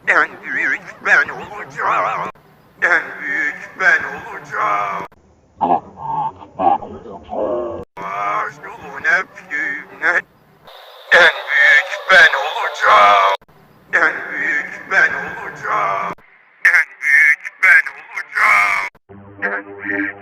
En büyük ben olacağım. En büyük ben olacağım. Şunun hepsine. En büyük ben olacağım. En büyük ben olacağım. En büyük ben olacağım. En büyük